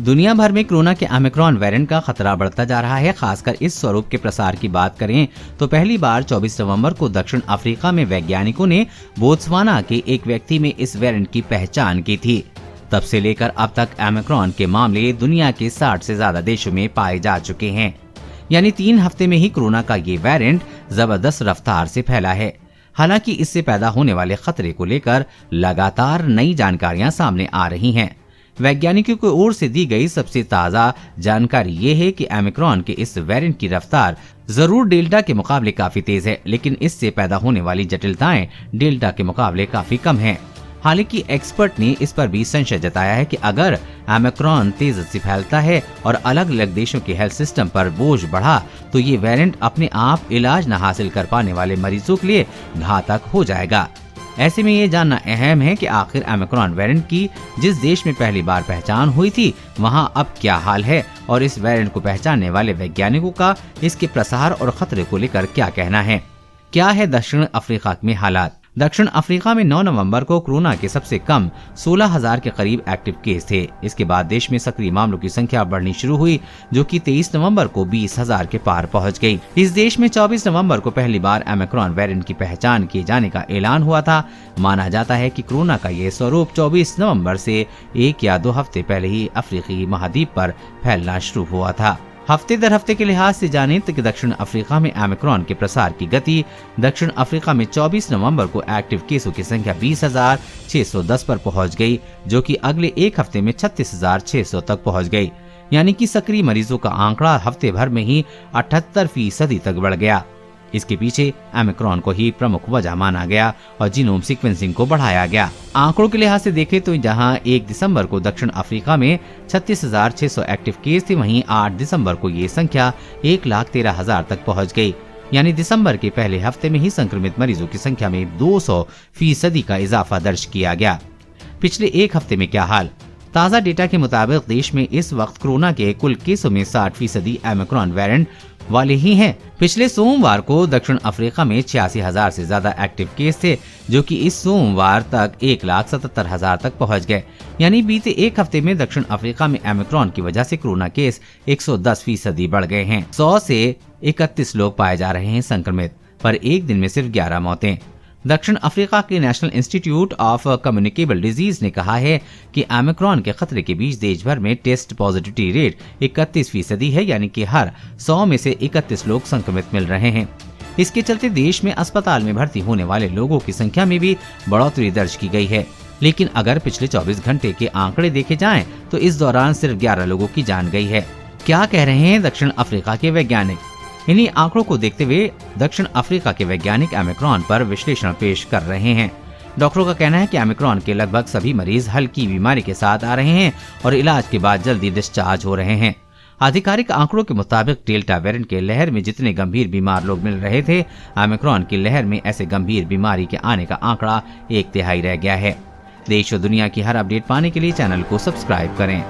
दुनिया भर में कोरोना के ओमिक्रॉन वेरिएंट का खतरा बढ़ता जा रहा है। खासकर इस स्वरूप के प्रसार की बात करें तो पहली बार 24 नवंबर को दक्षिण अफ्रीका में वैज्ञानिकों ने बोत्सवाना के एक व्यक्ति में इस वेरिएंट की पहचान की थी। तब से लेकर अब तक ओमिक्रॉन के मामले दुनिया के 60 से ज्यादा देशों में पाए जा चुके हैं। यानी 3 हफ्ते में ही कोरोना का ये वेरिएंट जबरदस्त रफ्तार से फैला है। हालांकि इससे पैदा होने वाले खतरे को लेकर लगातार नई जानकारियां सामने आ रही हैं। वैज्ञानिकों की ओर से दी गई सबसे ताजा जानकारी ये है कि ओमिक्रॉन के इस वेरिएंट की रफ्तार जरूर डेल्टा के मुकाबले काफी तेज है, लेकिन इससे पैदा होने वाली जटिलताएं डेल्टा के मुकाबले काफी कम हैं। हालांकि एक्सपर्ट ने इस पर भी संशय जताया है कि अगर ओमिक्रॉन तेजी से फैलता है और अलग अलग देशों के हेल्थ सिस्टम पर बोझ बढ़ा तो ये वेरिएंट अपने आप इलाज न हासिल कर पाने वाले मरीजों के लिए घातक हो जाएगा। ऐसे में ये जानना अहम है कि आखिर ओमिक्रॉन वेरिएंट की जिस देश में पहली बार पहचान हुई थी वहां अब क्या हाल है और इस वेरिएंट को पहचानने वाले वैज्ञानिकों का इसके प्रसार और खतरे को लेकर क्या कहना है। क्या है दक्षिण अफ्रीका में हालात। दक्षिण अफ्रीका में 9 नवंबर को कोरोना के सबसे कम 16,000 के करीब एक्टिव केस थे। इसके बाद देश में सक्रिय मामलों की संख्या बढ़नी शुरू हुई, जो कि 23 नवंबर को 20,000 के पार पहुंच गई। इस देश में 24 नवंबर को पहली बार ओमिक्रॉन वेरिएंट की पहचान किए जाने का ऐलान हुआ था। माना जाता है कि कोरोना का ये स्वरूप 24 नवंबर से 1 या 2 हफ्ते पहले ही अफ्रीकी महाद्वीप पर फैलना शुरू हुआ था। हफ्ते दर हफ्ते के लिहाज से जाने तो दक्षिण अफ्रीका में ओमिक्रॉन के प्रसार की गति दक्षिण अफ्रीका में 24 नवंबर को एक्टिव केसों की संख्या 20,610 पर पहुंच गई, जो कि अगले एक हफ्ते में 36,600 तक पहुंच गई। यानी कि सक्रिय मरीजों का आंकड़ा हफ्ते भर में ही 78% तक बढ़ गया। इसके पीछे ओमिक्रॉन को ही प्रमुख वजह माना गया और जीनोम सीक्वेंसिंग को बढ़ाया गया। आंकड़ों के लिहाज से देखें तो जहां 1 दिसंबर को दक्षिण अफ्रीका में 36,600 एक्टिव केस थे, वहीं 8 दिसंबर को ये संख्या 1,13,000 तक पहुंच गई। यानी दिसंबर के पहले हफ्ते में ही संक्रमित मरीजों की संख्या में 200% का इजाफा दर्ज किया गया। पिछले एक हफ्ते में क्या हाल। ताज़ा डेटा के मुताबिक देश में इस वक्त कोरोना के कुल केसों में 60% ओमिक्रॉन वेरिएंट वाले ही हैं। पिछले सोमवार को दक्षिण अफ्रीका में 86,000 से ज्यादा एक्टिव केस थे, जो कि इस सोमवार तक 1,77,000 तक पहुंच गए। यानी बीते एक हफ्ते में दक्षिण अफ्रीका में ओमिक्रॉन की वजह से कोरोना केस 110% बढ़ गए हैं। 100 से 31 लोग पाए जा रहे हैं संक्रमित, पर एक दिन में सिर्फ 11 मौतें। दक्षिण अफ्रीका के national institute of communicable disease ने कहा है कि ओमिक्रॉन के खतरे के बीच देश भर में टेस्ट पॉजिटिविटी रेट 31% है, यानी कि हर 100 में से 31 लोग संक्रमित मिल रहे हैं। इसके चलते देश में अस्पताल में भर्ती होने वाले लोगों की संख्या में भी बढ़ोतरी दर्ज की गई है। लेकिन अगर पिछले 24 घंटे के आंकड़े देखे जाएं तो इस दौरान सिर्फ 11 लोगों की जान गई है। क्या कह रहे हैं दक्षिण अफ्रीका के वैज्ञानिक। इन्हीं आंकड़ों को देखते हुए दक्षिण अफ्रीका के वैज्ञानिक ओमिक्रॉन पर विश्लेषण पेश कर रहे हैं। डॉक्टरों का कहना है कि ओमिक्रॉन के लगभग सभी मरीज हल्की बीमारी के साथ आ रहे हैं और इलाज के बाद जल्दी डिस्चार्ज हो रहे हैं। आधिकारिक आंकड़ों के मुताबिक डेल्टा वेरिएंट के लहर में जितने गंभीर बीमार लोग मिल रहे थे, ओमिक्रॉन की लहर में ऐसे गंभीर बीमारी के आने का आंकड़ा 1/3 रह गया है। देश और दुनिया की हर अपडेट पाने के लिए चैनल को सब्सक्राइब करें।